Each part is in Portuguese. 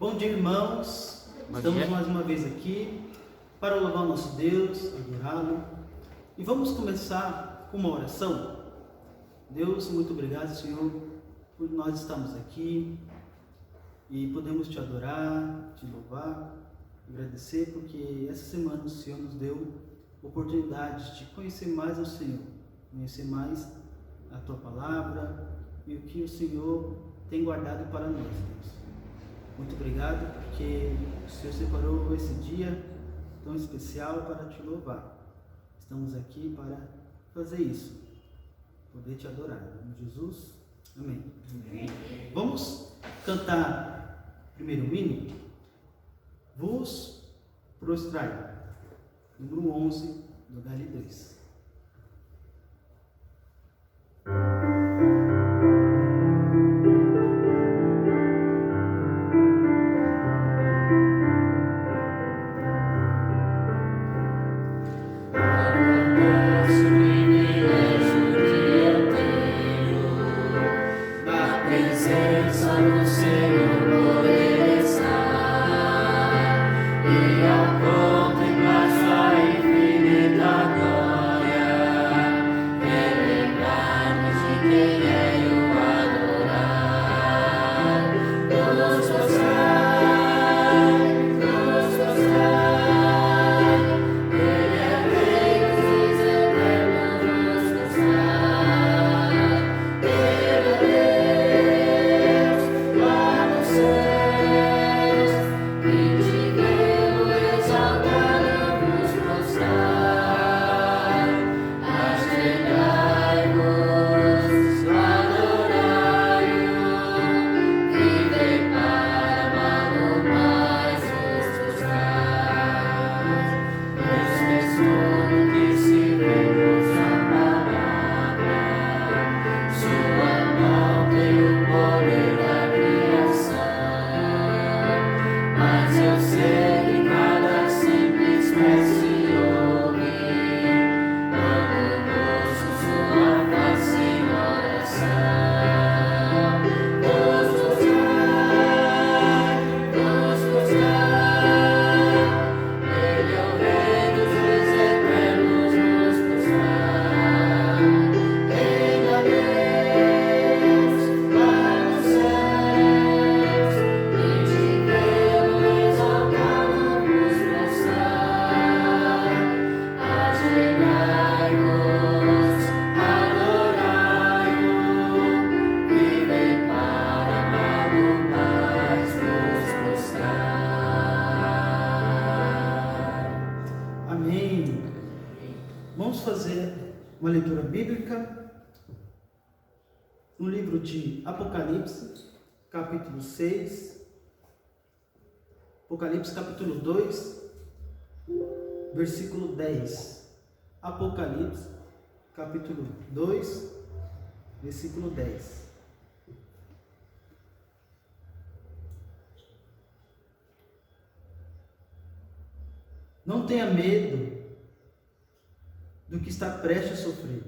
Bom dia, irmãos. Estamos mais uma vez aqui para louvar o nosso Deus, adorá-lo. E vamos começar com uma oração. Deus, muito obrigado, Senhor, por nós estarmos aqui e podemos te adorar, te louvar, agradecer, porque essa semana o Senhor nos deu oportunidade de conhecer mais o Senhor, conhecer mais a Tua Palavra e o que o Senhor tem guardado para nós, Deus. Muito obrigado, porque o Senhor separou esse dia tão especial para te louvar. Estamos aqui para fazer isso, poder te adorar. Em nome de Jesus, amém. Amém. Vamos cantar primeiro o hino, Vos prostrai, número 11 do Gali 2. Uma leitura bíblica no livro de Apocalipse, capítulo 6, Apocalipse capítulo 2, versículo 10. Apocalipse capítulo 2, versículo 10. Não tenha medo do que está prestes a sofrer.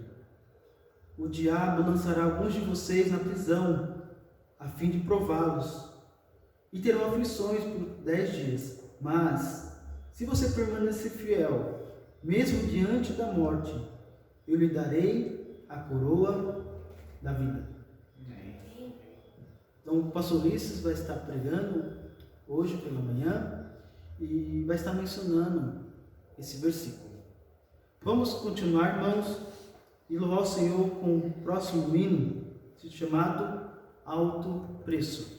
O diabo lançará alguns de vocês na prisão, a fim de prová-los, e terão aflições por 10 dias. Mas, se você permanecer fiel, mesmo diante da morte, eu lhe darei a coroa da vida. Então, o pastor Ulisses vai estar pregando hoje pela manhã e vai estar mencionando esse versículo. Vamos continuar, irmãos, e louvar o Senhor com o próximo hino, chamado Alto Preço.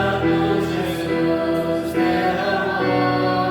Quando Jesus derramou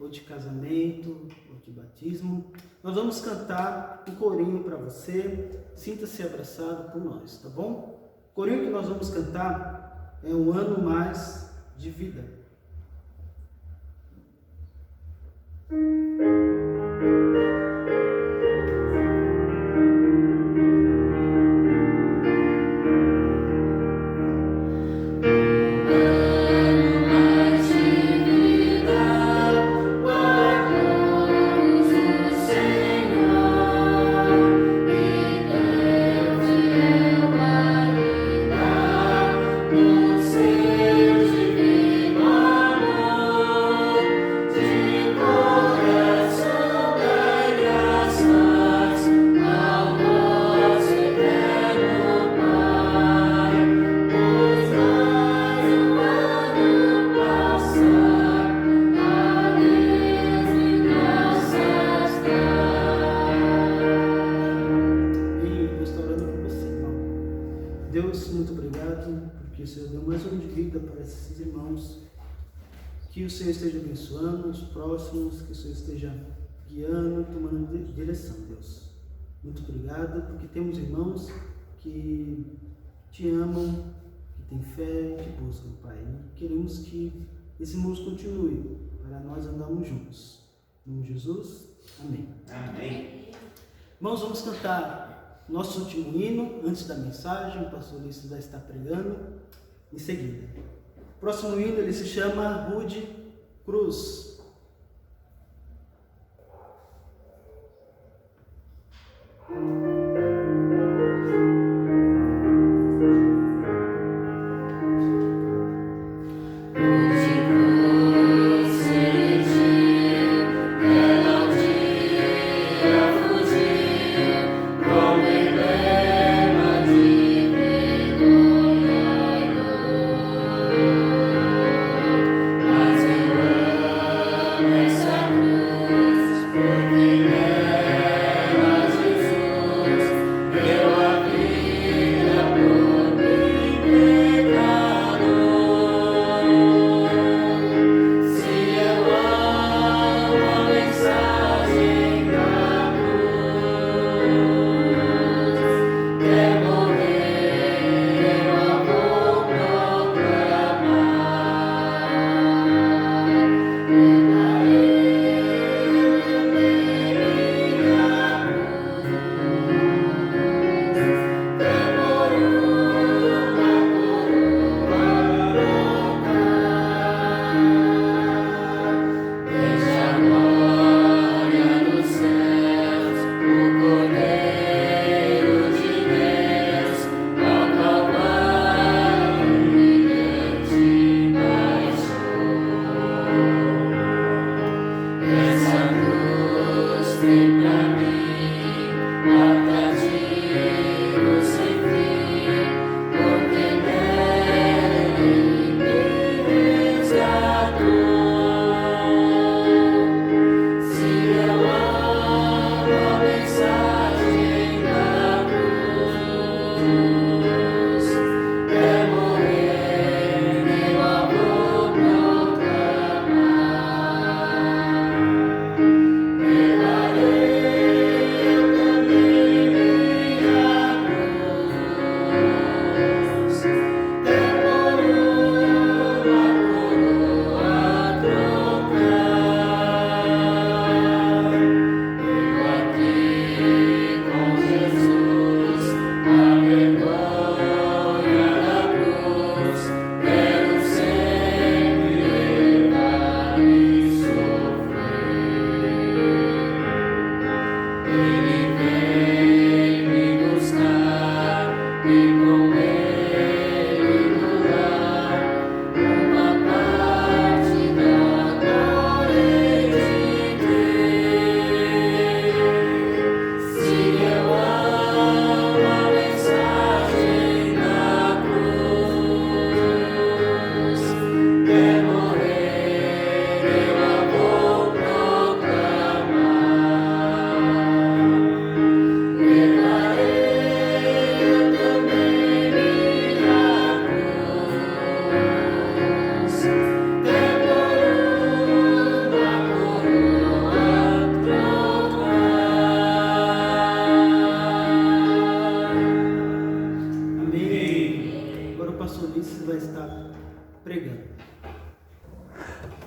ou de casamento, ou de batismo, nós vamos cantar um corinho para você. Sinta-se abraçado por nós, tá bom? O corinho que nós vamos cantar é Um Ano Mais de Vida. Deus, muito obrigado, porque o Senhor deu mais um de vida para esses irmãos. Que o Senhor esteja abençoando os próximos, que o Senhor esteja guiando, tomando direção, Deus. Muito obrigado, porque temos irmãos que te amam, que têm fé, que buscam, Pai. E queremos que esse mundo continue, para nós andarmos juntos. Em nome de Jesus, amém. Amém. Irmãos, vamos cantar nosso último hino, antes da mensagem. O pastor Ulisses vai estar pregando em seguida. O próximo hino, ele se chama Rude Cruz.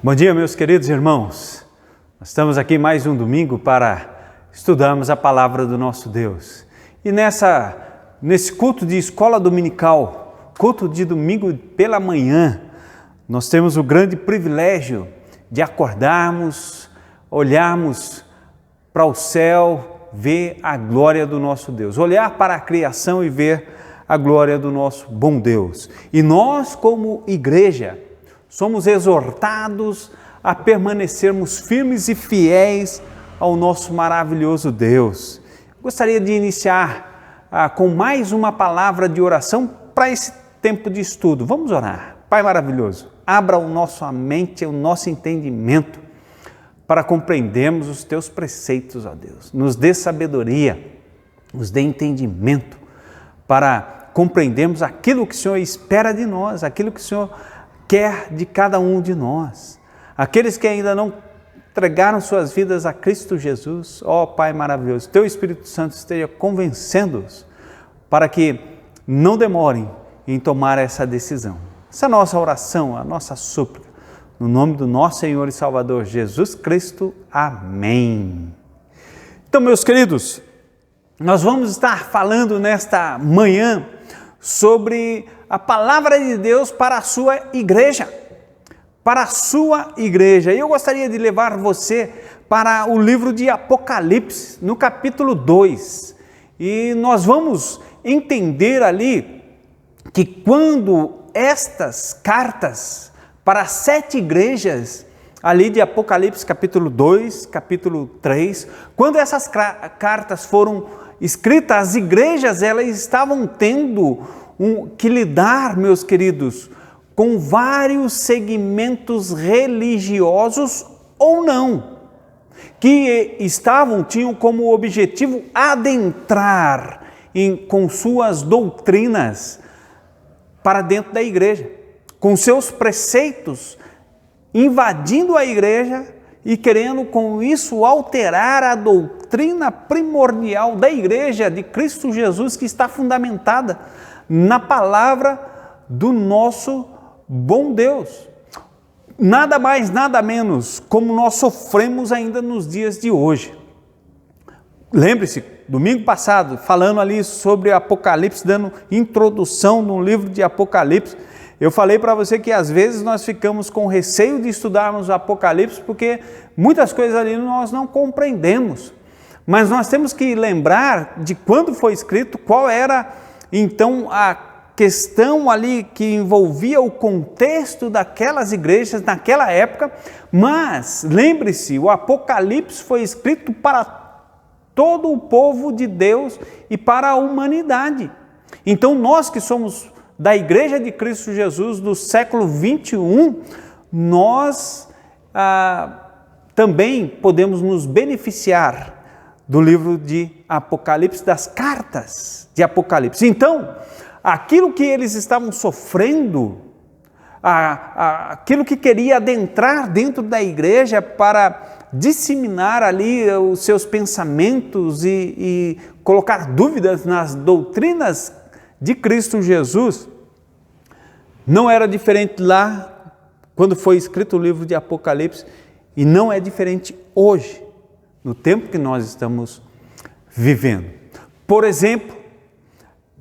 Bom dia, meus queridos irmãos. Nós estamos aqui mais um domingo para estudarmos a palavra do nosso Deus. E nesse culto de escola dominical, culto de domingo pela manhã, nós temos o grande privilégio de acordarmos, olharmos para o céu, ver a glória do nosso Deus, olhar para a criação e ver a glória do nosso bom Deus. E nós, como igreja, somos exortados a permanecermos firmes e fiéis ao nosso maravilhoso Deus. Gostaria de iniciar com mais uma palavra de oração para esse tempo de estudo. Vamos orar. Pai maravilhoso, abra a nossa mente, o nosso entendimento para compreendermos os Teus preceitos, ó Deus. Nos dê sabedoria, nos dê entendimento para compreendermos aquilo que o Senhor espera de nós, aquilo que o Senhor quer de cada um de nós. Aqueles que ainda não entregaram suas vidas a Cristo Jesus, ó Pai maravilhoso, Teu Espírito Santo esteja convencendo-os para que não demorem em tomar essa decisão. Essa é a nossa oração, a nossa súplica, no nome do nosso Senhor e Salvador Jesus Cristo. Amém. Então, meus queridos, nós vamos estar falando nesta manhã sobre a palavra de Deus para a sua igreja. Para a sua igreja. E eu gostaria de levar você para o livro de Apocalipse, no capítulo 2. E nós vamos entender ali que quando estas cartas para 7 igrejas, ali de Apocalipse capítulo 2, capítulo 3, quando essas cartas foram escritas, as igrejas elas estavam tendo que lidar, meus queridos, com vários segmentos religiosos ou não, que tinham como objetivo adentrar com suas doutrinas para dentro da igreja, com seus preceitos, invadindo a igreja e querendo com isso alterar a doutrina primordial da igreja de Cristo Jesus, que está fundamentada na palavra do nosso bom Deus. Nada mais, nada menos como nós sofremos ainda nos dias de hoje. Lembre-se, domingo passado, falando ali sobre Apocalipse, dando introdução no livro de Apocalipse, eu falei para você que às vezes nós ficamos com receio de estudarmos o Apocalipse porque muitas coisas ali nós não compreendemos. Mas nós temos que lembrar de quando foi escrito, qual era então a questão ali que envolvia o contexto daquelas igrejas naquela época, mas lembre-se, o Apocalipse foi escrito para todo o povo de Deus e para a humanidade. Então nós que somos da Igreja de Cristo Jesus do século 21, nós também podemos nos beneficiar do livro de Apocalipse, das cartas de Apocalipse. Então, aquilo que eles estavam sofrendo, aquilo que queria adentrar dentro da igreja para disseminar ali os seus pensamentos e colocar dúvidas nas doutrinas de Cristo Jesus, não era diferente lá quando foi escrito o livro de Apocalipse e não é diferente hoje, no tempo que nós estamos vivendo. Por exemplo,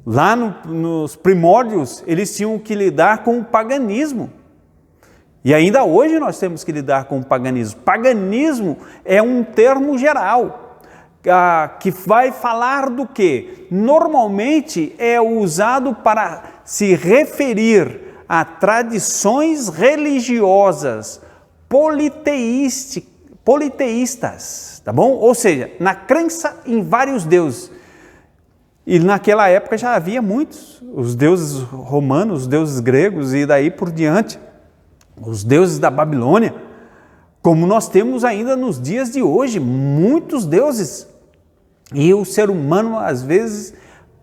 lá nos primórdios, eles tinham que lidar com o paganismo. E ainda hoje nós temos que lidar com o paganismo. Paganismo é um termo geral, que vai falar do quê? Normalmente é usado para se referir a tradições religiosas politeístas, tá bom? Ou seja, na crença em vários deuses. E naquela época já havia muitos, os deuses romanos, os deuses gregos e daí por diante, os deuses da Babilônia, como nós temos ainda nos dias de hoje, muitos deuses. E o ser humano, às vezes,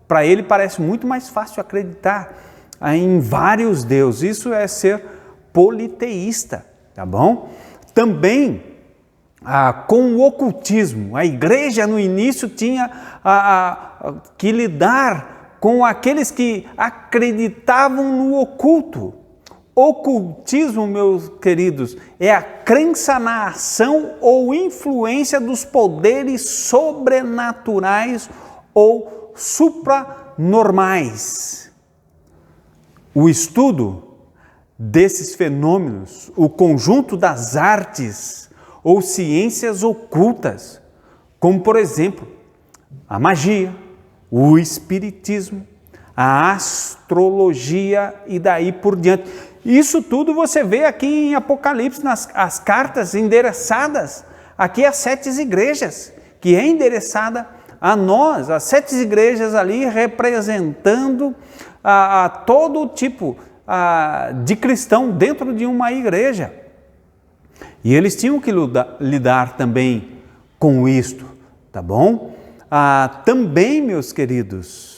para ele parece muito mais fácil acreditar em vários deuses. Isso é ser politeísta, tá bom? Também com o ocultismo. A igreja no início tinha que lidar com aqueles que acreditavam no oculto. Ocultismo, meus queridos, é a crença na ação ou influência dos poderes sobrenaturais ou supranormais. O estudo desses fenômenos, o conjunto das artes ou ciências ocultas, como por exemplo, a magia, o espiritismo, a astrologia e daí por diante. Isso tudo você vê aqui em Apocalipse, as cartas endereçadas aqui às 7 igrejas, que é endereçada a nós, as 7 igrejas ali representando a todo tipo de cristão dentro de uma igreja. E eles tinham que lidar também com isto, tá bom? Também, meus queridos,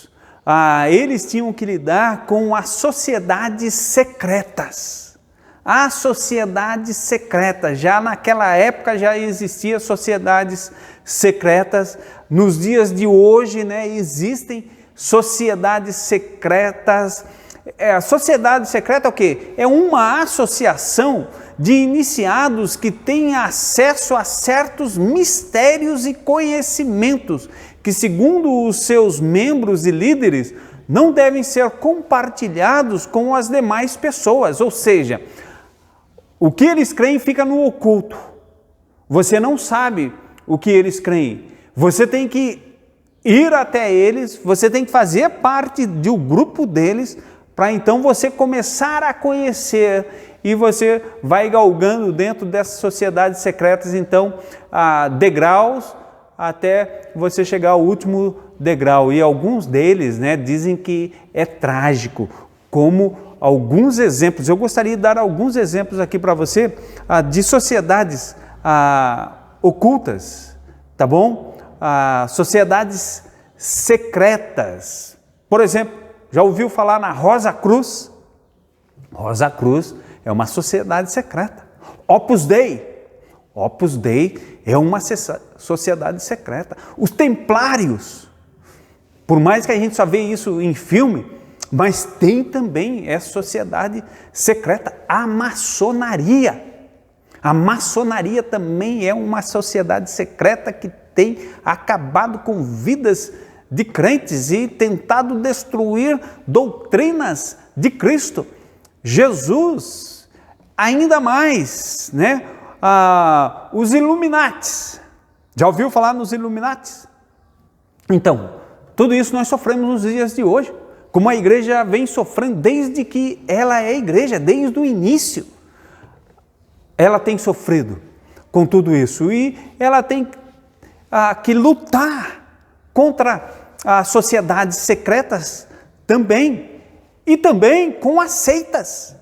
eles tinham que lidar com as sociedades secretas. As sociedades secretas, já naquela época já existiam sociedades secretas. Nos dias de hoje, né, existem sociedades secretas. A sociedade secreta é o quê? É uma associação de iniciados que têm acesso a certos mistérios e conhecimentos que, segundo os seus membros e líderes, não devem ser compartilhados com as demais pessoas. Ou seja, o que eles creem fica no oculto. Você não sabe o que eles creem. Você tem que ir até eles, você tem que fazer parte do grupo deles, para então você começar a conhecer, e você vai galgando dentro dessas sociedades secretas, então, degraus, até você chegar ao último degrau. E alguns deles, né, dizem que é trágico, como alguns exemplos. Eu gostaria de dar alguns exemplos aqui para você de sociedades ocultas, tá bom? Sociedades secretas. Por exemplo, já ouviu falar na Rosa Cruz? Rosa Cruz é uma sociedade secreta. Opus Dei. Opus Dei é uma sociedade secreta. Os Templários, por mais que a gente só vê isso em filme, mas tem também essa sociedade secreta. A maçonaria. A maçonaria também é uma sociedade secreta que tem acabado com vidas de crentes e tentado destruir doutrinas de Cristo. Jesus, ainda mais, né? Os Illuminatis. Já ouviu falar nos Illuminatis? Então, tudo isso nós sofremos nos dias de hoje, como a igreja vem sofrendo desde que ela é igreja, desde o início. Ela tem sofrido com tudo isso e ela tem que lutar contra as sociedades secretas também, e também com as seitas.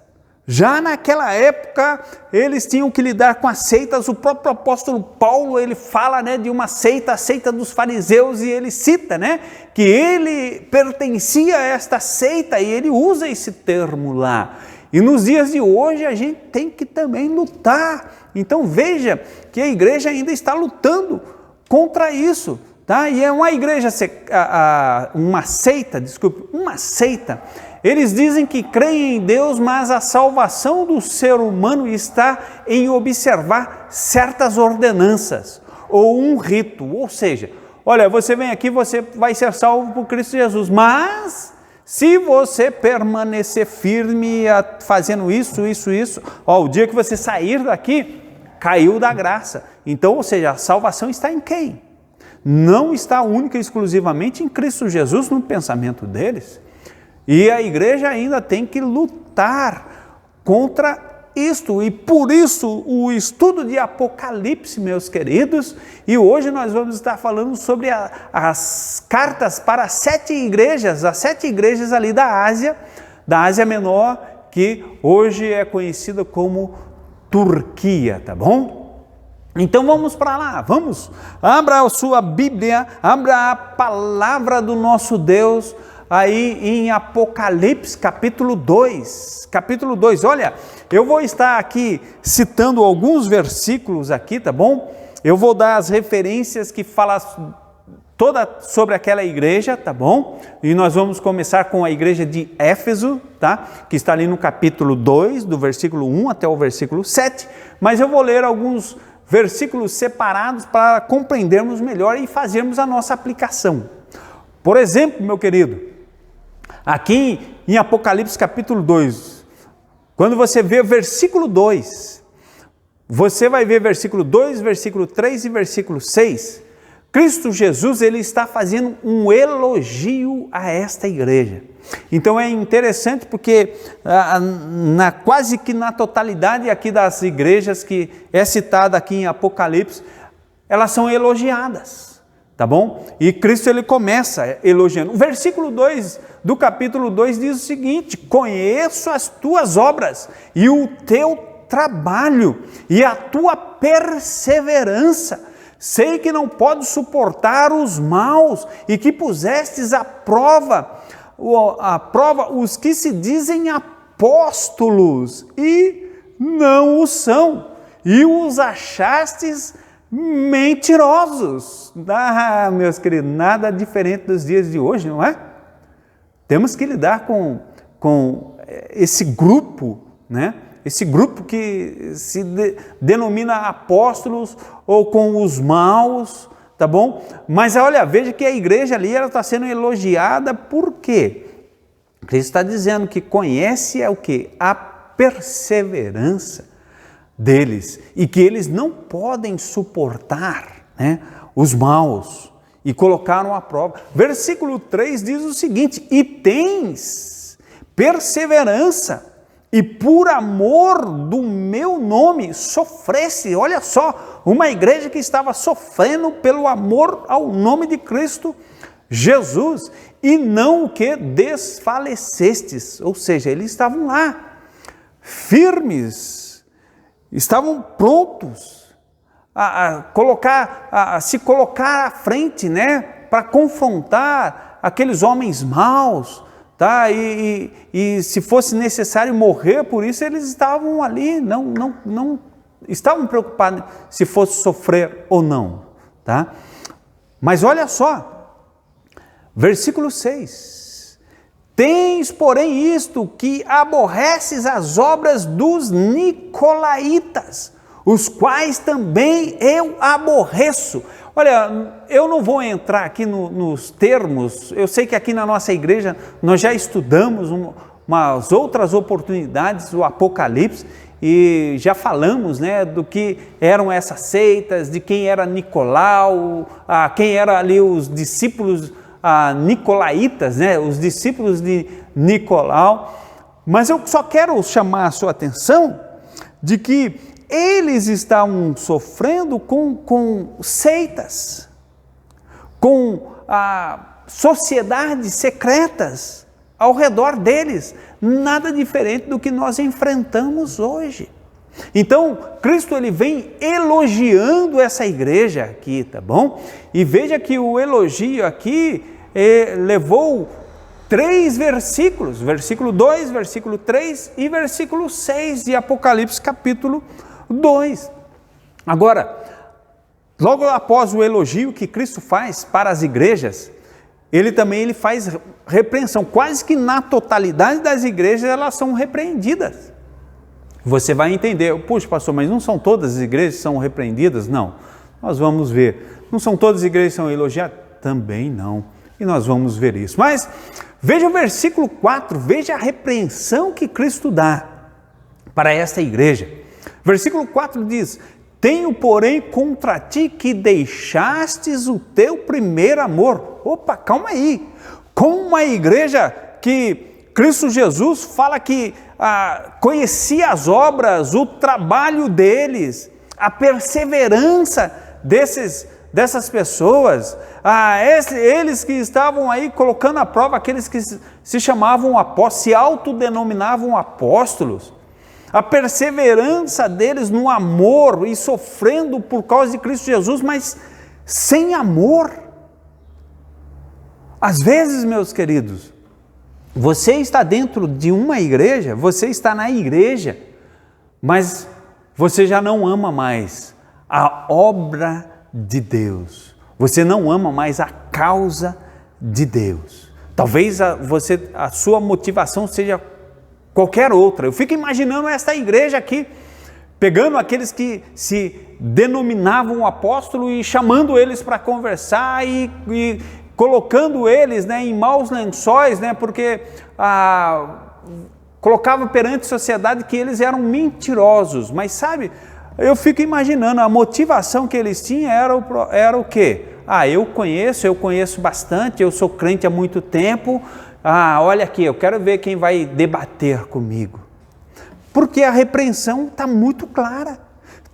Já naquela época, eles tinham que lidar com as seitas. O próprio apóstolo Paulo, ele fala, né, de uma seita, a seita dos fariseus, e ele cita, né, que ele pertencia a esta seita, e ele usa esse termo lá. E nos dias de hoje, a gente tem que também lutar. Então veja que a igreja ainda está lutando contra isso. Tá? E é uma igreja, uma seita. Eles dizem que creem em Deus, mas a salvação do ser humano está em observar certas ordenanças ou um rito. Ou seja, olha, você vem aqui, você vai ser salvo por Cristo Jesus, mas se você permanecer firme fazendo isso, o dia que você sair daqui, caiu da graça. Então, ou seja, a salvação está em quem? Não está única e exclusivamente em Cristo Jesus no pensamento deles. E a igreja ainda tem que lutar contra isto. E por isso o estudo de Apocalipse, meus queridos, e hoje nós vamos estar falando sobre as cartas para as 7 igrejas ali da Ásia Menor, que hoje é conhecida como Turquia, tá bom? Então vamos para lá, vamos. Abra a sua Bíblia, abra a palavra do nosso Deus, aí em Apocalipse, capítulo 2. Capítulo 2, olha, eu vou estar aqui citando alguns versículos aqui, tá bom? Eu vou dar as referências que falam toda sobre aquela igreja, tá bom? E nós vamos começar com a igreja de Éfeso, tá? Que está ali no capítulo 2, do versículo 1 até o versículo 7, mas eu vou ler alguns versículos separados para compreendermos melhor e fazermos a nossa aplicação. Por exemplo, meu querido, aqui em Apocalipse capítulo 2, quando você vê o versículo 2, você vai ver versículo 2, versículo 3 e versículo 6, Cristo Jesus, ele está fazendo um elogio a esta igreja. Então é interessante porque quase que na totalidade aqui das igrejas que é citada aqui em Apocalipse, elas são elogiadas, tá bom? E Cristo ele começa elogiando. O versículo 2 do capítulo 2 diz o seguinte: conheço as tuas obras e o teu trabalho e a tua perseverança. Sei que não podes suportar os maus e que pusestes à prova os que se dizem apóstolos e não o são, e os achastes mentirosos. Ah, meus queridos, nada diferente dos dias de hoje, não é? Temos que lidar com esse grupo, né? Esse grupo que se denomina apóstolos ou com os maus, tá bom? Mas olha, veja que a igreja ali ela está sendo elogiada por quê? Cristo está dizendo que conhece o quê? A perseverança deles e que eles não podem suportar, né, os maus e colocaram à prova. Versículo 3 diz o seguinte: e tens perseverança, e por amor do meu nome sofresse. Olha só, uma igreja que estava sofrendo pelo amor ao nome de Cristo Jesus, e não o que desfalecestes, ou seja, eles estavam lá, firmes, estavam prontos a se colocar à frente, né, para confrontar aqueles homens maus, tá? E se fosse necessário morrer por isso, eles estavam ali, não estavam preocupados se fosse sofrer ou não, tá? Mas olha só, versículo 6, tens porém isto, que aborreces as obras dos nicolaítas, os quais também eu aborreço. Olha, eu não vou entrar aqui nos termos, eu sei que aqui na nossa igreja nós já estudamos umas outras oportunidades, o Apocalipse, e já falamos, né, do que eram essas seitas, de quem era Nicolau, quem eram ali os discípulos nicolaítas, né, os discípulos de Nicolau. Mas eu só quero chamar a sua atenção de que eles estavam sofrendo com seitas, com sociedades secretas ao redor deles, nada diferente do que nós enfrentamos hoje. Então, Cristo ele vem elogiando essa igreja aqui, tá bom? E veja que o elogio aqui levou 3 versículos, versículo 2, versículo 3 e versículo 6 de Apocalipse capítulo 2. Agora, logo após o elogio que Cristo faz para as igrejas, ele também faz repreensão, quase que na totalidade das igrejas elas são repreendidas. Você vai entender, puxa pastor, mas não são todas as igrejas que são repreendidas? Não, nós vamos ver. Não são todas as igrejas que são elogiadas? Também não, e nós vamos ver isso. Mas veja o versículo 4, veja a repreensão que Cristo dá para esta igreja. Versículo 4 diz: tenho porém contra ti que deixastes o teu primeiro amor. Opa, calma aí. Com uma igreja que Cristo Jesus fala que conhecia as obras, o trabalho deles, a perseverança dessas pessoas, eles que estavam aí colocando à prova, aqueles que se chamavam apóstolos, se autodenominavam apóstolos, a perseverança deles no amor e sofrendo por causa de Cristo Jesus, mas sem amor. Às vezes, meus queridos, você está dentro de uma igreja, você está na igreja, mas você já não ama mais a obra de Deus, Você não ama mais a causa de Deus. Talvez a sua motivação seja qualquer outra. Eu fico imaginando esta igreja aqui, pegando aqueles que se denominavam apóstolo e chamando eles para conversar e colocando eles, né, em maus lençóis, né, porque colocava perante a sociedade que eles eram mentirosos. Mas sabe, eu fico imaginando, a motivação que eles tinham era o quê? Eu conheço bastante, eu sou crente há muito tempo, olha aqui, eu quero ver quem vai debater comigo. Porque a repreensão está muito clara.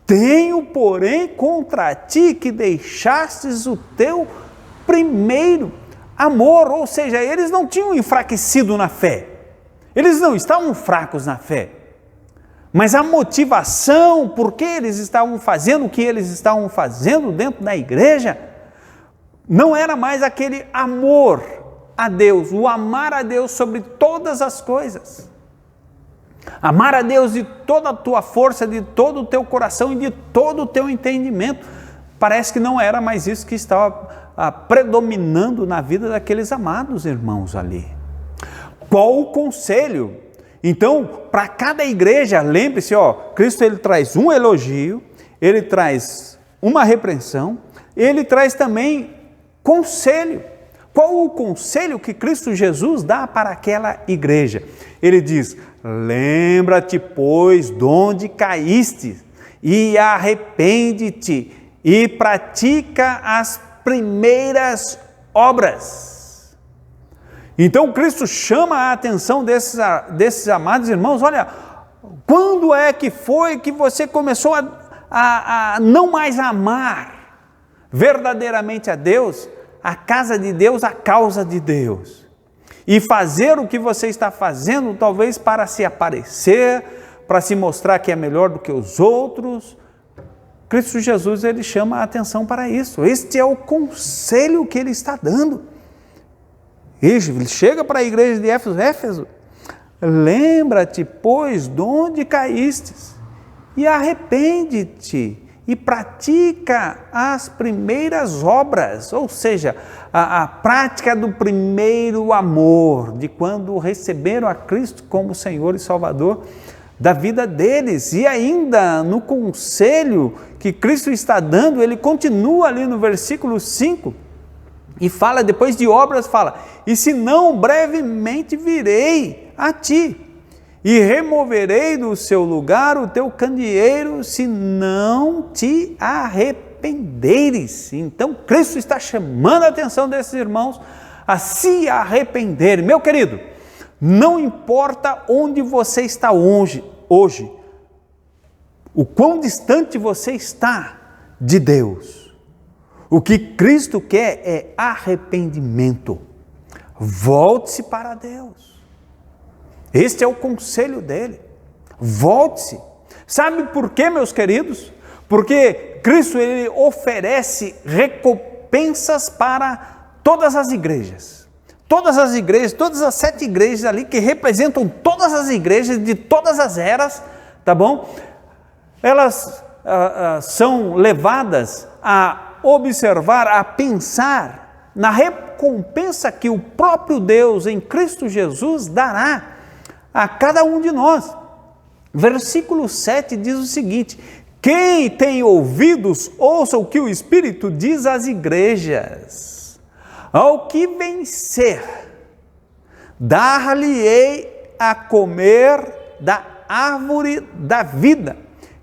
Tenho, porém, contra ti que deixastes o teu primeiro amor. Ou seja, eles não tinham enfraquecido na fé. Eles não estavam fracos na fé. Mas a motivação, por que eles estavam fazendo o que eles estavam fazendo dentro da igreja, não era mais aquele amor a Deus, o amar a Deus sobre todas as coisas. Amar a Deus de toda a tua força, de todo o teu coração e de todo o teu entendimento. Parece que não era mais isso que estava predominando na vida daqueles amados irmãos ali. Qual o conselho? Então, para cada igreja, lembre-se, Cristo ele traz um elogio, ele traz uma repreensão, ele traz também conselho. Qual o conselho que Cristo Jesus dá para aquela igreja? Ele diz: lembra-te, pois, de onde caíste, e arrepende-te, e pratica as primeiras obras. Então Cristo chama a atenção desses amados irmãos. Olha, quando é que foi que você começou a não mais amar verdadeiramente a Deus, a casa de Deus, a causa de Deus, e fazer o que você está fazendo, talvez para se aparecer, para se mostrar que é melhor do que os outros? Cristo Jesus, ele chama a atenção para isso. Este é o conselho que ele está dando. Ele chega para a igreja de Éfeso: lembra-te, pois, de onde caístes, e arrepende-te, e pratica as primeiras obras. Ou seja, a prática do primeiro amor, de quando receberam a Cristo como Senhor e Salvador da vida deles. E ainda no conselho que Cristo está dando, ele continua ali no versículo 5, e fala, depois de obras, fala: e se não, brevemente virei a ti, e removerei do seu lugar o teu candeeiro, se não te arrependeres. Então Cristo está chamando a atenção desses irmãos a se arrependerem. Meu querido, não importa onde você está hoje, o quão distante você está de Deus, o que Cristo quer é arrependimento. Volte-se para Deus. Este é o conselho dele. Volte-se. Sabe por quê, meus queridos? Porque Cristo ele oferece recompensas para todas as igrejas. Todas as igrejas, todas as 7 igrejas ali que representam todas as igrejas de todas as eras, tá bom? Elas são levadas a observar, a pensar na recompensa que o próprio Deus em Cristo Jesus dará a cada um de nós. Versículo 7 diz o seguinte: quem tem ouvidos, ouça o que o Espírito diz às igrejas. Ao que vencer, dar-lhe-ei a comer da árvore da vida,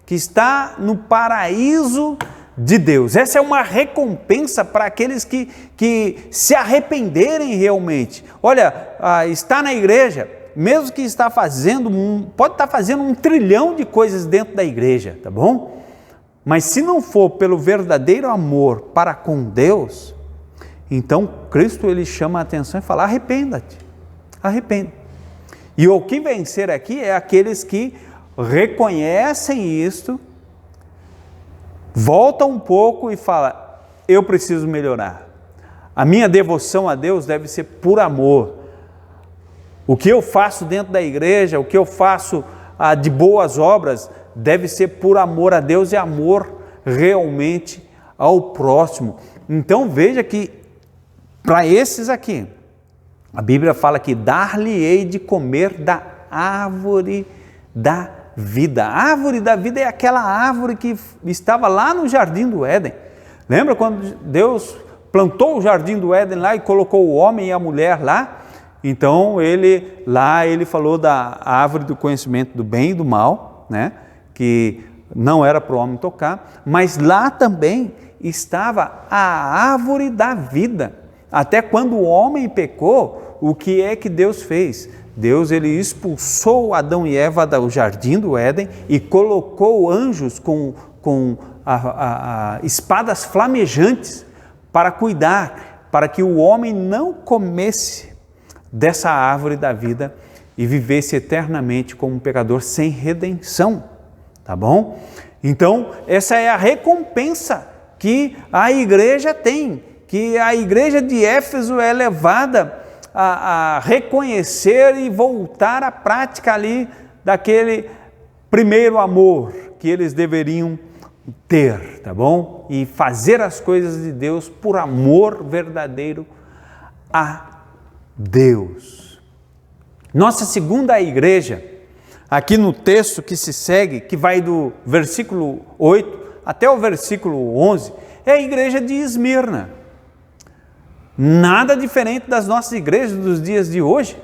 que está no paraíso de Deus. Essa é uma recompensa para aqueles que se arrependerem realmente. Olha, está na igreja, mesmo que pode estar fazendo 1 trilhão de coisas dentro da igreja, tá bom? Mas se não for pelo verdadeiro amor para com Deus, então Cristo ele chama a atenção e fala: arrependa-te, arrependa. E o que vencer aqui é aqueles que reconhecem isto, volta um pouco e fala: eu preciso melhorar. A minha devoção a Deus deve ser por amor. O que eu faço dentro da igreja, o que eu faço de boas obras, deve ser por amor a Deus e amor realmente ao próximo. Então veja que para esses aqui, a Bíblia fala que dar-lhe-ei de comer da árvore da vida. A árvore da vida é aquela árvore que estava lá no jardim do Éden. Lembra quando Deus plantou o jardim do Éden lá e colocou o homem e a mulher lá? Então ele falou da árvore do conhecimento do bem e do mal, né? Que não era para o homem tocar, mas lá também estava a árvore da vida. Até quando o homem pecou, o que é que Deus fez? Deus ele expulsou Adão e Eva do jardim do Éden e colocou anjos com espadas flamejantes para cuidar, para que o homem não comesse dessa árvore da vida e vivesse eternamente como um pecador sem redenção, tá bom? Então, essa é a recompensa que a igreja tem, que a igreja de Éfeso é levada a reconhecer e voltar à prática ali daquele primeiro amor que eles deveriam ter, tá bom? E fazer as coisas de Deus por amor verdadeiro a Deus. Nossa segunda igreja, aqui no texto que se segue, que vai do versículo 8 até o versículo 11, é a igreja de Esmirna. Nada diferente das nossas igrejas dos dias de hoje.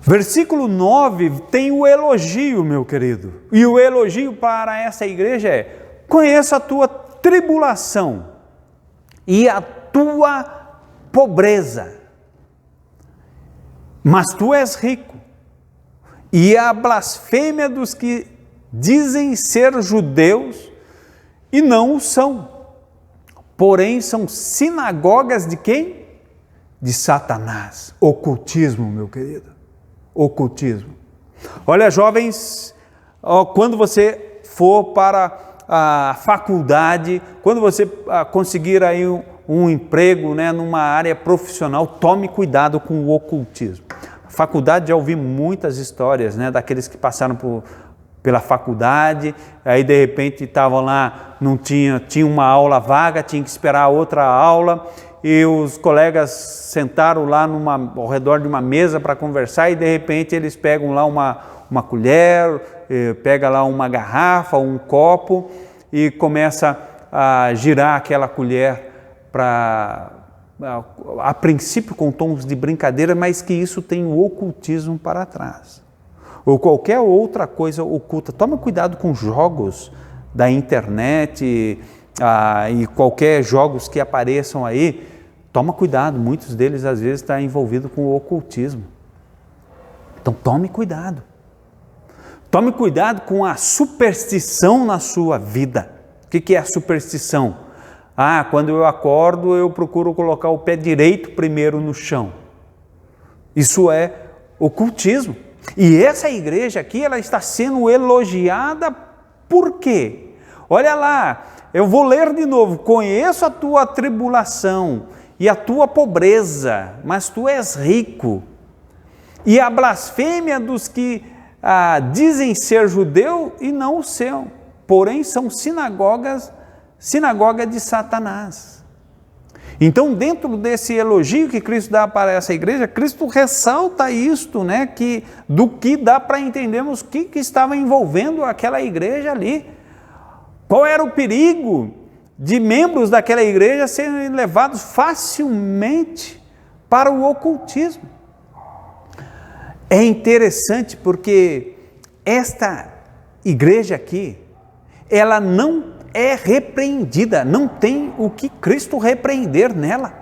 Versículo 9 tem o elogio, meu querido. E o elogio para essa igreja é: conheça a tua tribulação e a tua pobreza, mas tu és rico. E a blasfêmia dos que dizem ser judeus e não o são, porém são sinagogas de quem? De Satanás. Ocultismo, meu querido. Ocultismo. Olha, jovens, quando você for para a faculdade, quando você conseguir aí um emprego, né, numa área profissional, tome cuidado com o ocultismo. Na faculdade já ouvi muitas histórias, né, daqueles que passaram pela faculdade, aí de repente estavam lá, tinha uma aula vaga, tinha que esperar outra aula, e os colegas sentaram lá ao redor de uma mesa para conversar, e de repente eles pegam lá uma colher, pega lá uma garrafa, um copo, e começa a girar aquela colher a princípio com tons de brincadeira, mas que isso tem o ocultismo para trás, ou qualquer outra coisa oculta. Toma cuidado com jogos da internet e qualquer jogos que apareçam aí. Toma cuidado, muitos deles às vezes estão envolvidos com o ocultismo. Então tome cuidado. Tome cuidado com a superstição na sua vida. O que é a superstição? Quando eu acordo eu procuro colocar o pé direito primeiro no chão. Isso é ocultismo. E essa igreja aqui, ela está sendo elogiada por quê? Olha lá, eu vou ler de novo. Conheço a tua tribulação e a tua pobreza, mas tu és rico. E a blasfêmia dos que dizem ser judeu e não o são, porém são sinagoga de Satanás. Então, dentro desse elogio que Cristo dá para essa igreja, Cristo ressalta isto, né, do que dá para entendermos o que estava envolvendo aquela igreja ali. Qual era o perigo de membros daquela igreja serem levados facilmente para o ocultismo? É interessante porque esta igreja aqui, ela não é repreendida, não tem o que Cristo repreender nela.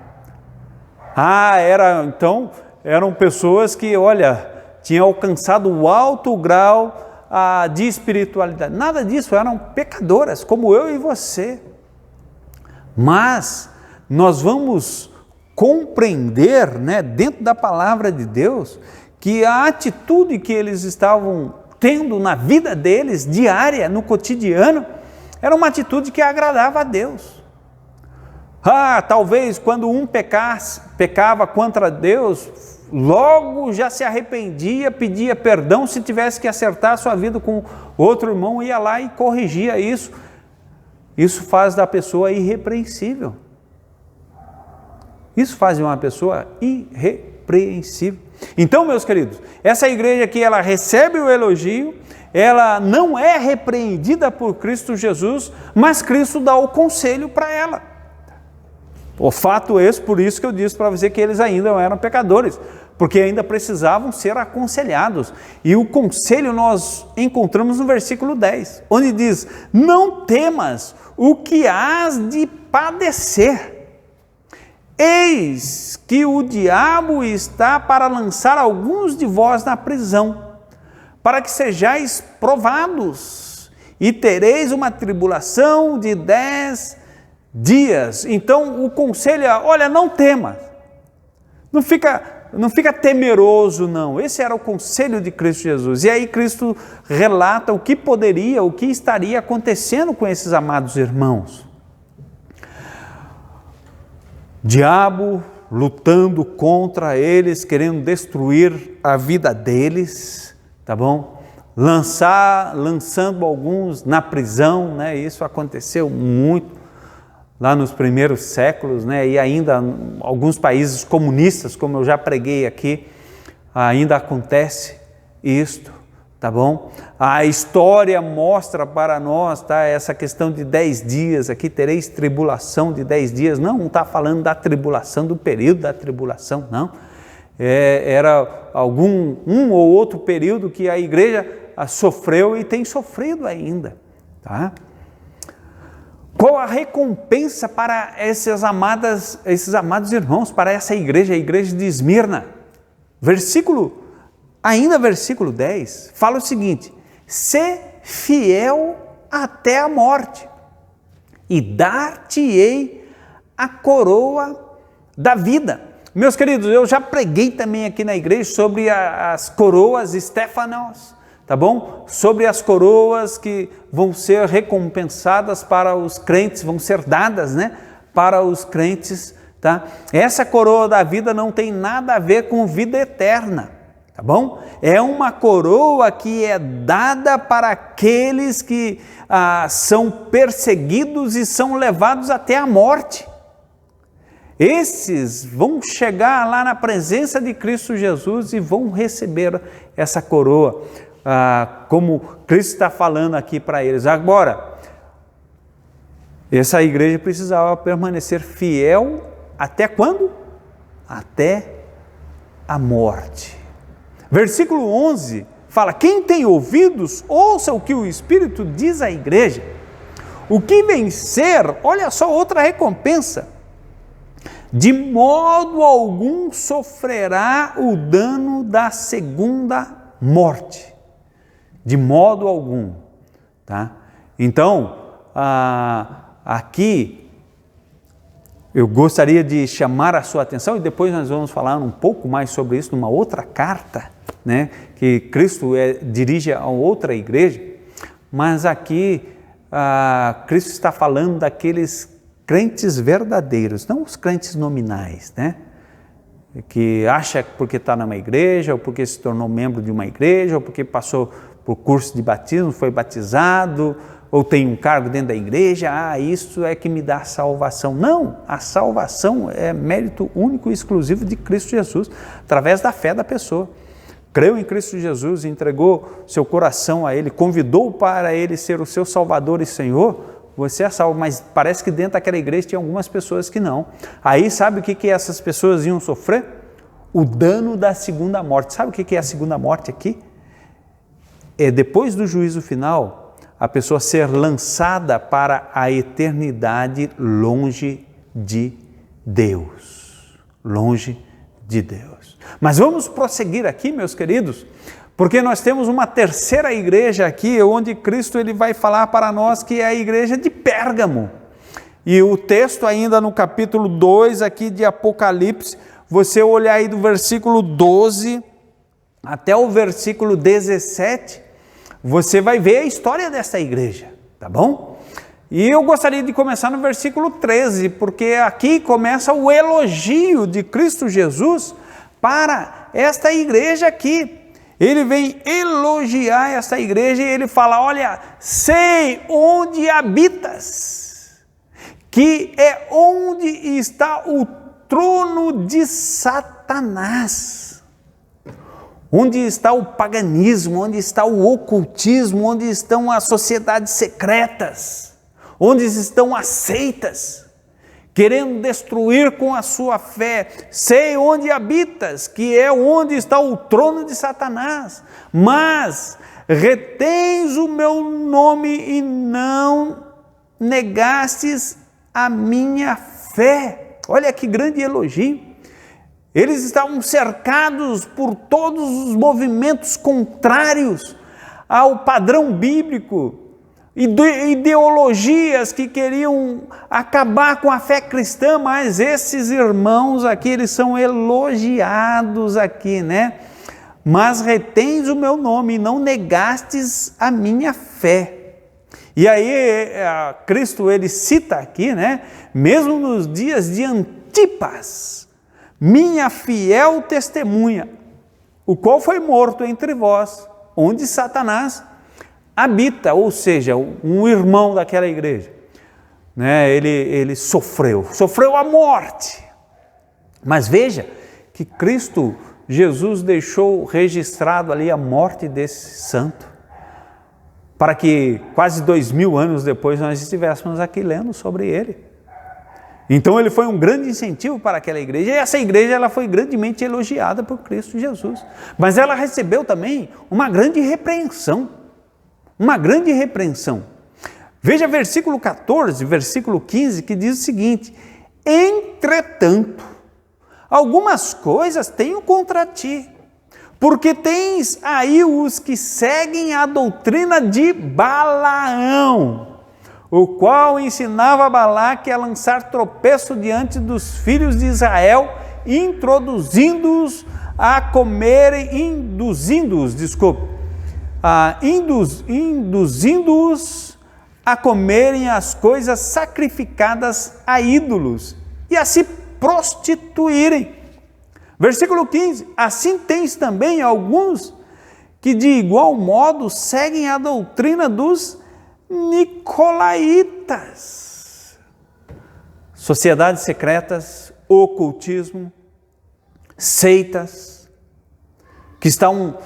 Eram pessoas que, tinham alcançado o alto grau de espiritualidade. Nada disso, eram pecadoras, como eu e você. Mas nós vamos compreender, né, dentro da palavra de Deus, que a atitude que eles estavam tendo na vida deles, diária, no cotidiano, era uma atitude que agradava a Deus. Talvez quando um pecava contra Deus, logo já se arrependia, pedia perdão. Se tivesse que acertar a sua vida com outro irmão, ia lá e corrigia isso. Isso faz da pessoa irrepreensível. Isso faz de uma pessoa irrepreensível. Então, meus queridos, essa igreja aqui, ela recebe o elogio, ela não é repreendida por Cristo Jesus, mas Cristo dá o conselho para ela. O fato é esse, por isso que eu disse para você que eles ainda eram pecadores, porque ainda precisavam ser aconselhados. E o conselho nós encontramos no versículo 10, onde diz: não temas o que hás de padecer. Eis que o diabo está para lançar alguns de vós na prisão, para que sejais provados, e tereis uma tribulação de 10 dias. Então o conselho é: olha, não tema, não fica temeroso, não. Esse era o conselho de Cristo Jesus. E aí Cristo relata o que poderia, o que estaria acontecendo com esses amados irmãos. Diabo lutando contra eles, querendo destruir a vida deles, tá bom? Lançando alguns na prisão, né? Isso aconteceu muito lá nos primeiros séculos, né? E ainda alguns países comunistas, como eu já preguei aqui, ainda acontece isto, tá bom? A história mostra para nós, tá? Essa questão de 10 dias, aqui tereis tribulação de 10 dias, não está falando da tribulação, do período da tribulação, não. Era um ou outro período que a igreja sofreu e tem sofrido ainda, tá? Qual a recompensa para esses amados irmãos, para essa igreja, a igreja de Esmirna? Versículo 10, fala o seguinte: sê fiel até a morte, e dar-te-ei a coroa da vida. Meus queridos, eu já preguei também aqui na igreja sobre as coroas Stéphanos, tá bom? Sobre as coroas que vão ser recompensadas para os crentes, vão ser dadas, né, para os crentes, tá? Essa coroa da vida não tem nada a ver com vida eterna, tá bom? É uma coroa que é dada para aqueles que são perseguidos e são levados até a morte. Esses vão chegar lá na presença de Cristo Jesus e vão receber essa coroa, como Cristo está falando aqui para eles. Agora, essa igreja precisava permanecer fiel até quando? Até a morte. Versículo 11 fala: quem tem ouvidos, ouça o que o Espírito diz à igreja. O que vencer, olha só outra recompensa: de modo algum sofrerá o dano da segunda morte. De modo algum, tá? Então, aqui eu gostaria de chamar a sua atenção, e depois nós vamos falar um pouco mais sobre isso numa outra carta, né, que Cristo dirige a outra igreja, mas aqui Cristo está falando daqueles crentes verdadeiros, não os crentes nominais, né? Que acha que porque está numa igreja, ou porque se tornou membro de uma igreja, ou porque passou por curso de batismo, foi batizado, ou tem um cargo dentro da igreja, isso é que me dá salvação. Não, a salvação é mérito único e exclusivo de Cristo Jesus, através da fé da pessoa. Creu em Cristo Jesus, entregou seu coração a Ele, convidou para Ele ser o seu Salvador e Senhor, você é salvo. Mas parece que dentro daquela igreja tinha algumas pessoas que não. Aí sabe o que essas pessoas iam sofrer? O dano da segunda morte. Sabe o que é a segunda morte aqui? É depois do juízo final, a pessoa ser lançada para a eternidade longe de Deus. Longe de Deus. Mas vamos prosseguir aqui, meus queridos, porque nós temos uma terceira igreja aqui, onde Cristo ele vai falar para nós, que é a igreja de Pérgamo. E o texto ainda no capítulo 2 aqui de Apocalipse, você olhar aí do versículo 12 até o versículo 17, você vai ver a história dessa igreja, tá bom? E eu gostaria de começar no versículo 13, porque aqui começa o elogio de Cristo Jesus para esta igreja aqui. Ele vem elogiar essa igreja e ele fala: olha, sei onde habitas. que é onde está o trono de Satanás, onde está o paganismo, onde está o ocultismo, onde estão as sociedades secretas, onde estão as seitas, querendo destruir com a sua fé. Sei onde habitas, que é onde está o trono de Satanás, mas retens o meu nome e não negastes a minha fé. Olha que grande elogio. Eles estavam cercados por todos os movimentos contrários ao padrão bíblico, ideologias que queriam acabar com a fé cristã, mas esses irmãos aqui, eles são elogiados aqui, né? Mas retens o meu nome e não negastes a minha fé. E aí Cristo, ele cita aqui, né? Mesmo nos dias de Antipas, minha fiel testemunha, o qual foi morto entre vós, onde Satanás habita, ou seja, um irmão daquela igreja, né? Ele sofreu a morte, mas veja que Cristo Jesus deixou registrado ali a morte desse santo, para que quase 2000 anos depois nós estivéssemos aqui lendo sobre ele. Então ele foi um grande incentivo para aquela igreja, e essa igreja ela foi grandemente elogiada por Cristo Jesus, mas ela recebeu também uma grande repreensão, Veja versículo 14, versículo 15, que diz o seguinte: entretanto, algumas coisas tenho contra ti, porque tens aí os que seguem a doutrina de Balaão, o qual ensinava Balaque a lançar tropeço diante dos filhos de Israel, induzindo-os a comerem as coisas sacrificadas a ídolos e a se prostituírem. Versículo 15, assim tens também alguns que de igual modo seguem a doutrina dos nicolaítas. Sociedades secretas, ocultismo, seitas, que estão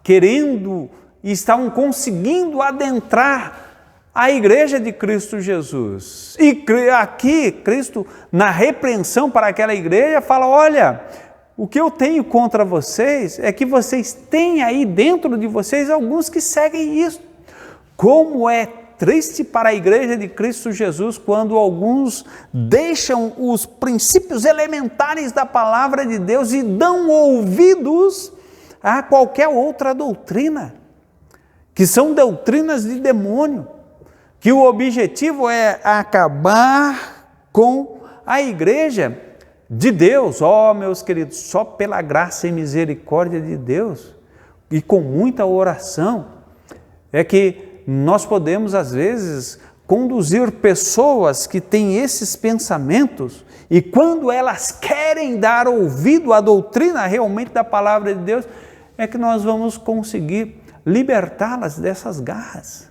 querendo e estão conseguindo adentrar a igreja de Cristo Jesus. E aqui Cristo, na repreensão para aquela igreja, fala: olha, o que eu tenho contra vocês é que vocês têm aí dentro de vocês alguns que seguem isso. Como é triste para a igreja de Cristo Jesus quando alguns deixam os princípios elementares da palavra de Deus e dão ouvidos a qualquer outra doutrina, que são doutrinas de demônio, que o objetivo é acabar com a igreja de Deus. Meus queridos, só pela graça e misericórdia de Deus e com muita oração é que nós podemos às vezes conduzir pessoas que têm esses pensamentos, e quando elas querem dar ouvido à doutrina realmente da palavra de Deus, é que nós vamos conseguir libertá-las dessas garras.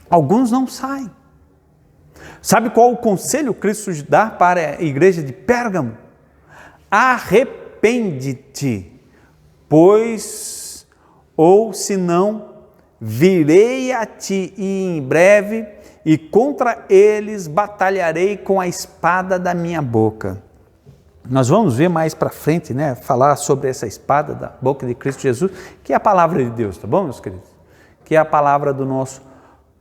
Alguns não saem. Sabe qual o conselho que Cristo dá para a igreja de Pérgamo? Arrepende-te, pois, ou senão, virei a ti em breve, e contra eles batalharei com a espada da minha boca. Nós vamos ver mais para frente, né, falar sobre essa espada da boca de Cristo Jesus, que é a palavra de Deus, tá bom, meus queridos? Que é a palavra do nosso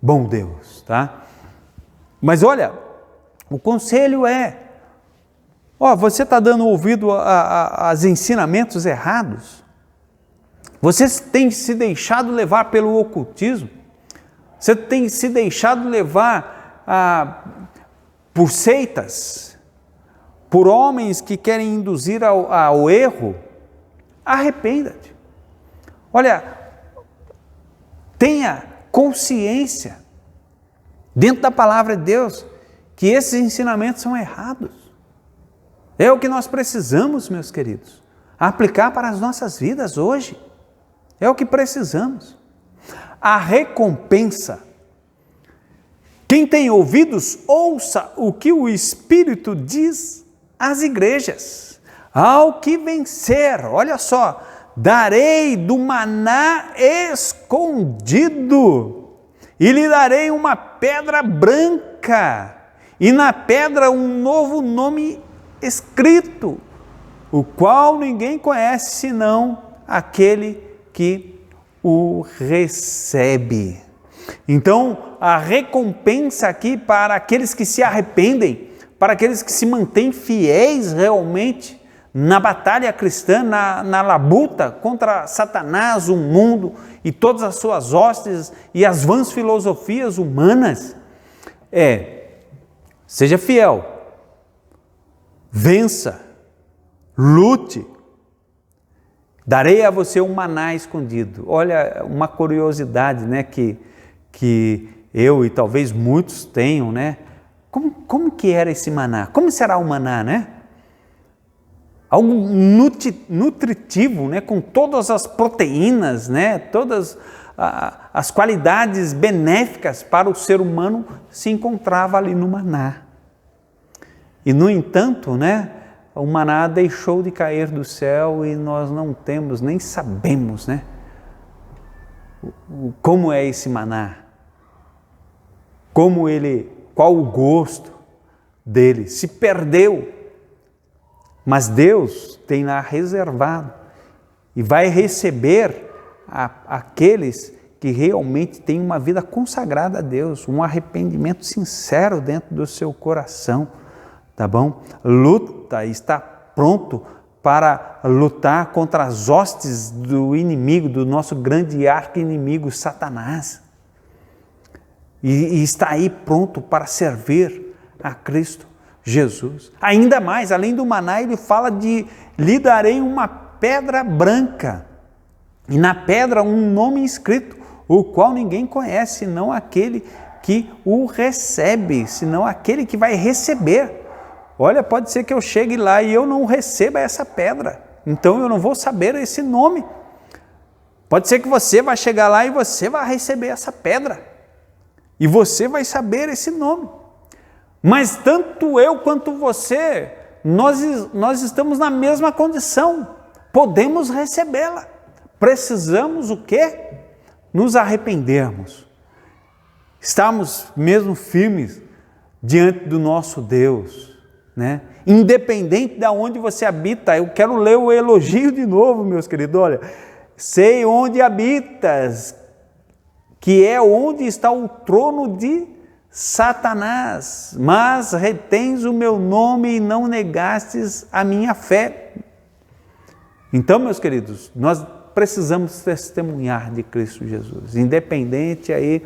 bom Deus, tá? Mas olha, o conselho é, você está dando ouvido aos ensinamentos errados, você tem se deixado levar pelo ocultismo, você tem se deixado levar por seitas, por homens que querem induzir ao erro. Arrependa-te. Olha, tenha consciência, dentro da palavra de Deus, que esses ensinamentos são errados. É o que nós precisamos, meus queridos, aplicar para as nossas vidas hoje. É o que precisamos. A recompensa Quem tem ouvidos, ouça o que o Espírito diz às igrejas. Ao que vencer, olha só, darei do maná escondido, e lhe darei uma pedra branca, e na pedra um novo nome escrito, o qual ninguém conhece senão aquele que o recebe. Então, a recompensa aqui para aqueles que se arrependem, para aqueles que se mantêm fiéis realmente na batalha cristã, na labuta contra Satanás, o mundo e todas as suas hostes e as vãs filosofias humanas, seja fiel, vença, lute, darei a você um maná escondido. Olha, uma curiosidade, né, que eu e talvez muitos tenham, né? Como que era esse maná? Como será o maná, né? Algo nutritivo, né? Com todas as proteínas, né? Todas as qualidades benéficas para o ser humano se encontrava ali no maná. E no entanto, né? O maná deixou de cair do céu e nós não temos, nem sabemos, né? Como é esse maná? Qual o gosto dele? Se perdeu. Mas Deus tem lá reservado e vai receber aqueles que realmente têm uma vida consagrada a Deus, um arrependimento sincero dentro do seu coração, tá bom? Luta, está pronto para lutar contra as hostes do inimigo, do nosso grande arqui-inimigo, Satanás. E está aí pronto para servir a Cristo Jesus. Ainda mais, além do maná, ele fala de lhe darei uma pedra branca, e na pedra um nome escrito, o qual ninguém conhece, senão aquele que o recebe, senão aquele que vai receber. Olha, pode ser que eu chegue lá e eu não receba essa pedra, então eu não vou saber esse nome. Pode ser que você vai chegar lá e você vai receber essa pedra, e você vai saber esse nome. Mas tanto eu quanto você, nós estamos na mesma condição, podemos recebê-la. Precisamos o quê? Nos arrependermos. Estamos mesmo firmes diante do nosso Deus, né? Independente de onde você habita. Eu quero ler o elogio de novo, meus queridos. Olha, sei onde habitas, que é onde está o trono de Satanás, mas retens o meu nome e não negastes a minha fé. Então, meus queridos, nós precisamos testemunhar de Cristo Jesus, independente aí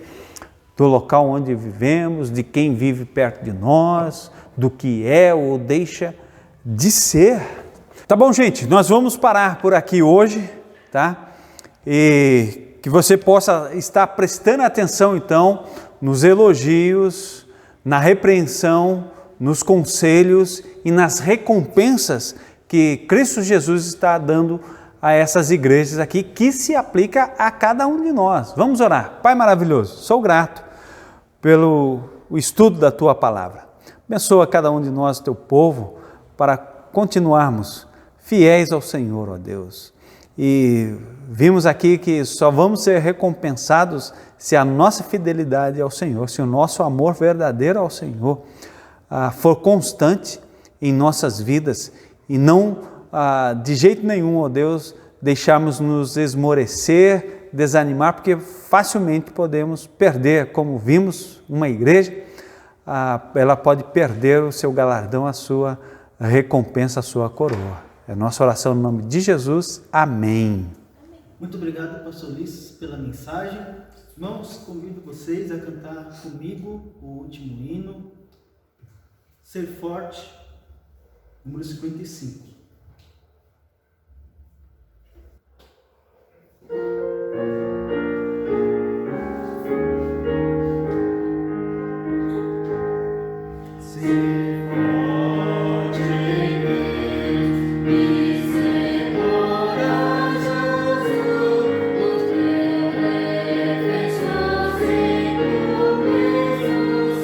do local onde vivemos, de quem vive perto de nós, do que é ou deixa de ser. Tá bom, gente? Nós vamos parar por aqui hoje, tá? E que você possa estar prestando atenção, então, nos elogios, na repreensão, nos conselhos e nas recompensas que Cristo Jesus está dando a essas igrejas aqui, que se aplica a cada um de nós. Vamos orar. Pai maravilhoso, sou grato pelo estudo da Tua Palavra. Abençoa cada um de nós, Teu povo, para continuarmos fiéis ao Senhor, ó Deus. E vimos aqui que só vamos ser recompensados se a nossa fidelidade ao Senhor, se o nosso amor verdadeiro ao Senhor for constante em nossas vidas e não de jeito nenhum, ó Deus, deixarmos nos esmorecer, desanimar, porque facilmente podemos perder, como vimos uma igreja, ela pode perder o seu galardão, a sua recompensa, a sua coroa. É a nossa oração no nome de Jesus. Amém. Muito obrigado, pastor Ulisses, pela mensagem. Irmãos, convido vocês a cantar comigo o último hino, Ser Forte, número 55. Jesus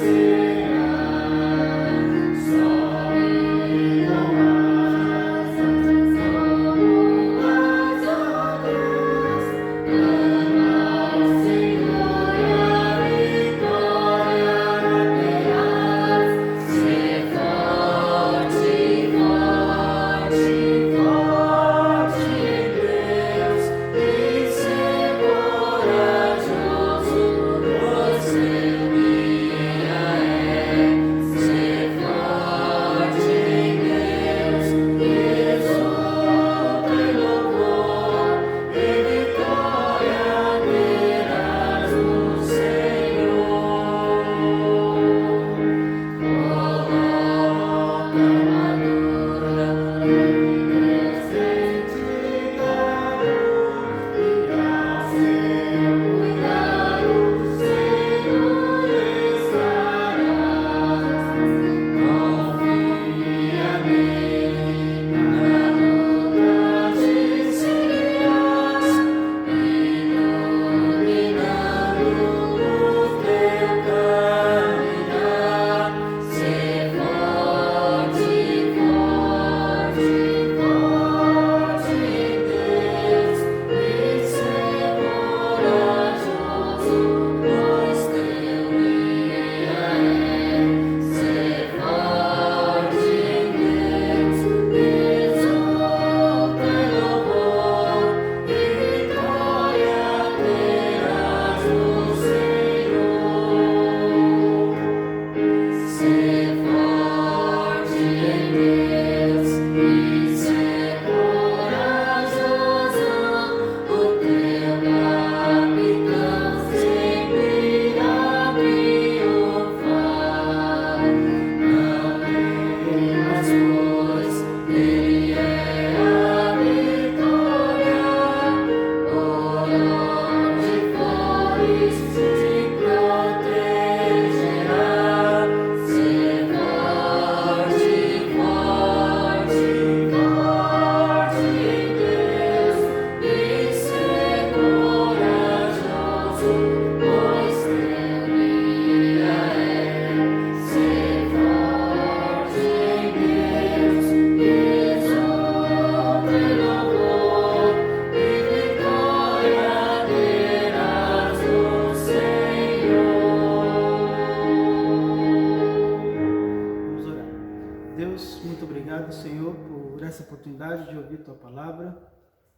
Deus, muito obrigado, Senhor, por essa oportunidade de ouvir Tua palavra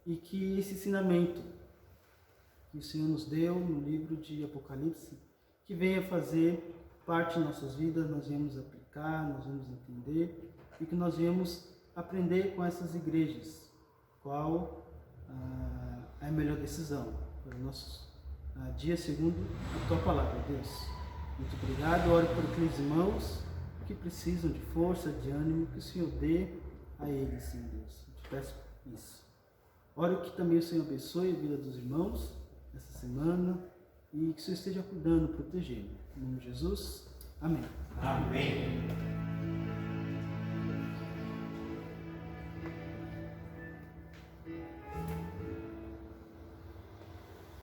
e que esse ensinamento que o Senhor nos deu no livro de Apocalipse, que venha fazer parte de nossas vidas, nós viemos aplicar, nós vamos entender e que nós viemos aprender com essas igrejas qual é a melhor decisão para os nossos dias segundo a Tua palavra, Deus. Muito obrigado, oro por aqueles irmãos que precisam de força, de ânimo, que o Senhor dê a eles, Senhor Deus. Eu te peço isso. Oro que também o Senhor abençoe a vida dos irmãos essa semana e que o Senhor esteja cuidando, protegendo. Em nome de Jesus, amém. Amém.